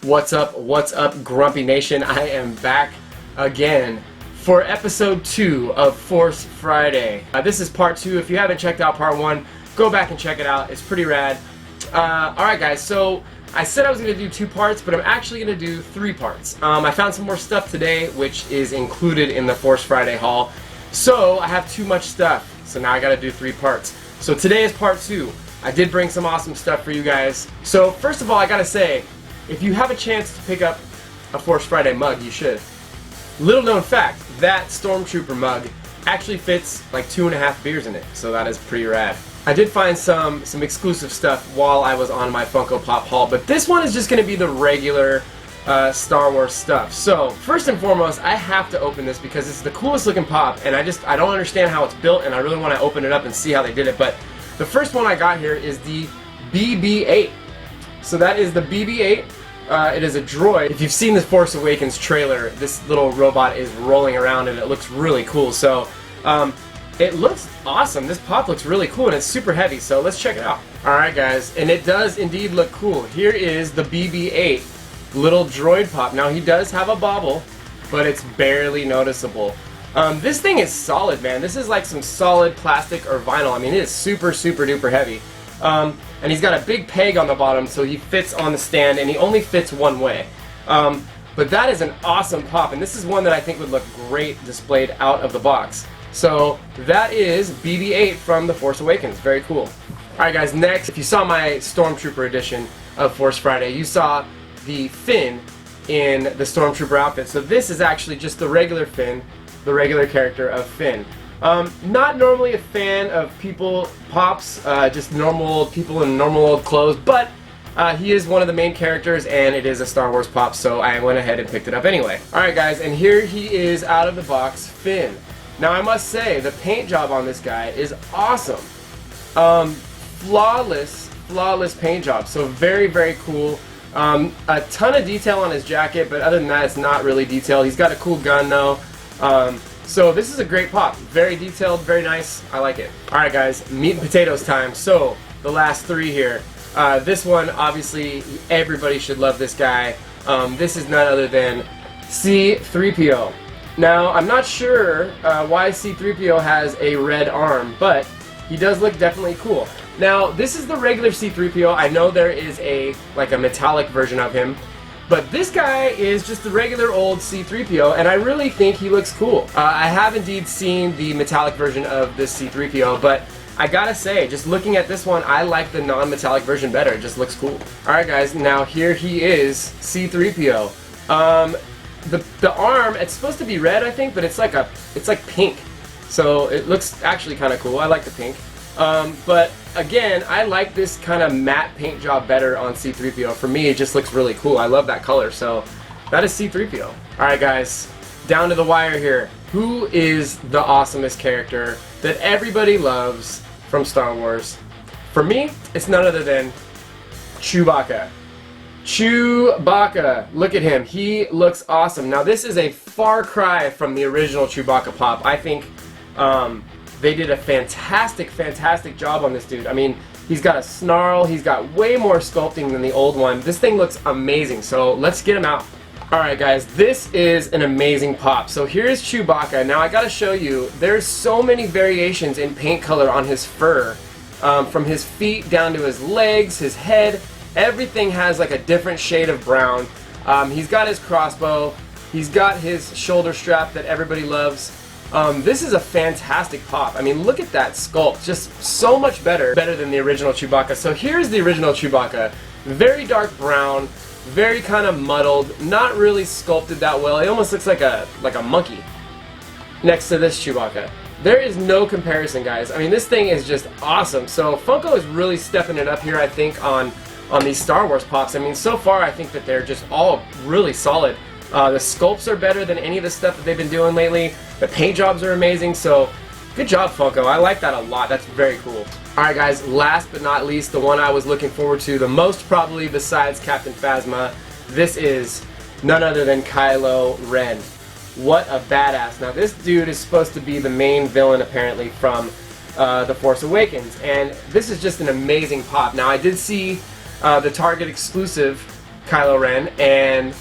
What's up, Grumpy Nation? I am back again for episode 2 of Force Friday. This is part 2. If you haven't checked out part 1, go back and check it out. It's pretty rad. Alright guys, so I said I was going to do 2 parts, but I'm actually going to do 3 parts. I found some more stuff today, which is included in the Force Friday haul. So I have too much stuff, so now I got to do 3 parts. So today is part 2. I did bring some awesome stuff for you guys. So first of all, I got to say, if you have a chance to pick up a Force Friday mug, you should. Little known fact, that Stormtrooper mug actually fits like 2.5 beers in it, so that is pretty rad. I did find some exclusive stuff while I was on my Funko Pop haul, but this one is just going to be the regular Star Wars stuff. So first and foremost, I have to open this because it's the coolest looking pop, and I don't understand how it's built, and I really want to open it up and see how they did it. But the first one I got here is the BB-8. So that is the BB-8. It is a droid. If you've seen the Force Awakens trailer, this little robot is rolling around and it looks really cool. So it looks awesome. This pop looks really cool and it's super heavy, so let's check it out. Alright guys, and it does indeed look cool. Here is the BB-8 little droid pop. Now he does have a bobble, but it's barely noticeable. This thing is solid, man. This is like some solid plastic or vinyl. I mean, it is super duper heavy. And he's got a big peg on the bottom, so he fits on the stand, and he only fits one way. But that is an awesome pop, and this is one that I think would look great displayed out of the box. So that is BB-8 from The Force Awakens. Very cool. Alright guys, next, if you saw my Stormtrooper edition of Force Friday, you saw the Finn in the Stormtrooper outfit. So this is actually just the regular Finn, the regular character of Finn. Not normally a fan of people pops, just normal old people in normal old clothes, but he is one of the main characters and it is a Star Wars pop, so I went ahead and picked it up anyway. Alright guys, and here he is out of the box, Finn. Now I must say, the paint job on this guy is awesome. Flawless paint job, so very cool. A ton of detail on his jacket, but other than that it's not really detailed. He's got a cool gun though. So this is a great pop. Very detailed, very nice. I like it. Alright guys, meat and potatoes time. So, the last 3 here. This one, obviously, everybody should love this guy. This is none other than C-3PO. Now, I'm not sure why C-3PO has a red arm, but he does look definitely cool. Now, this is the regular C-3PO. I know there is a metallic version of him. But this guy is just the regular old C-3PO, and I really think he looks cool. I have indeed seen the metallic version of this C-3PO, but I gotta say, just looking at this one, I like the non-metallic version better. It just looks cool. Alright guys, now here he is, C-3PO. The arm, it's supposed to be red, I think, but it's like pink. So it looks actually kind of cool. I like the pink. But again, I like this kind of matte paint job better on C-3PO. For me, it just looks really cool. I love that color, so that is C-3PO. Alright guys, down to the wire here. Who is the awesomest character that everybody loves from Star Wars? For me, it's none other than Chewbacca. Chewbacca, look at him. He looks awesome. Now this is a far cry from the original Chewbacca pop. I think they did a fantastic job on this dude. I mean, he's got a snarl, he's got way more sculpting than the old one. This thing looks amazing, so let's get him out. Alright guys, this is an amazing pop. So here's Chewbacca. Now I gotta show you, there's so many variations in paint color on his fur. From his feet down to his legs, his head, everything has like a different shade of brown. He's got his crossbow, he's got his shoulder strap that everybody loves. This is a fantastic pop. I mean, look at that sculpt. Just so much better than the original Chewbacca. So here's the original Chewbacca. Very dark brown, very kind of muddled, not really sculpted that well. It almost looks like a monkey next to this Chewbacca. There is no comparison, guys. I mean, this thing is just awesome. So Funko is really stepping it up here, I think, on these Star Wars pops. I mean, so far I think that they're just all really solid. The sculpts are better than any of the stuff that they've been doing lately. The paint jobs are amazing, so good job, Funko. I like that a lot. That's very cool. Alright guys, last but not least, the one I was looking forward to the most probably besides Captain Phasma, this is none other than Kylo Ren. What a badass. Now this dude is supposed to be the main villain apparently from The Force Awakens, and this is just an amazing pop. Now I did see the Target exclusive Kylo Ren, and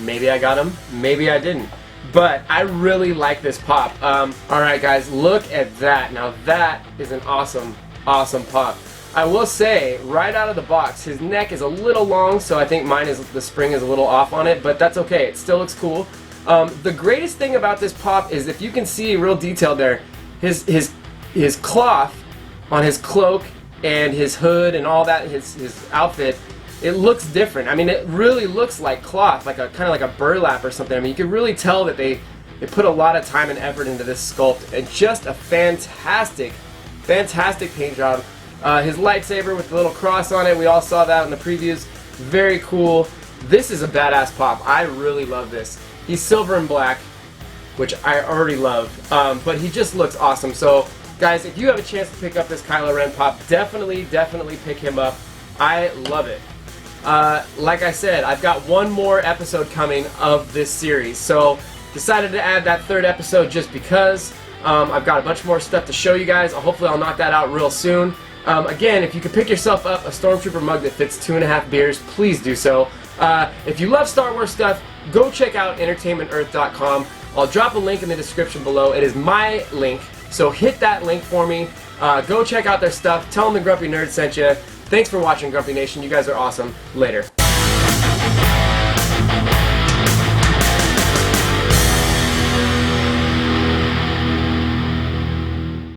maybe I got him, maybe I didn't. But I really like this pop. Alright guys, look at that. Now that is an awesome, awesome pop. I will say, right out of the box, his neck is a little long, so I think the spring is a little off on it, but that's okay. It still looks cool. The greatest thing about this pop is, if you can see real detail there, his cloth on his cloak and his hood and all that, his outfit, it looks different. I mean, it really looks like cloth, like a kind of like a burlap or something. I mean, you can really tell that they put a lot of time and effort into this sculpt, and just a fantastic paint job. His lightsaber with the little cross on it, we all saw that in the previews. Very cool. This is a badass pop. I really love this. He's silver and black, which I already love, but he just looks awesome. So guys, if you have a chance to pick up this Kylo Ren pop, definitely pick him up. I love it. Like I said, I've got one more episode coming of this series, so decided to add that third episode just because. I've got a bunch more stuff to show you guys. Hopefully I'll knock that out real soon. Again, if you could pick yourself up a Stormtrooper mug that fits 2.5 beers, please do so. If you love Star Wars stuff, go check out entertainmentearth.com. I'll drop a link in the description below. It is my link, so hit that link for me. Go check out their stuff. Tell them the Grumpy Nerd sent you. Thanks for watching, Grumpy Nation. You guys are awesome. Later.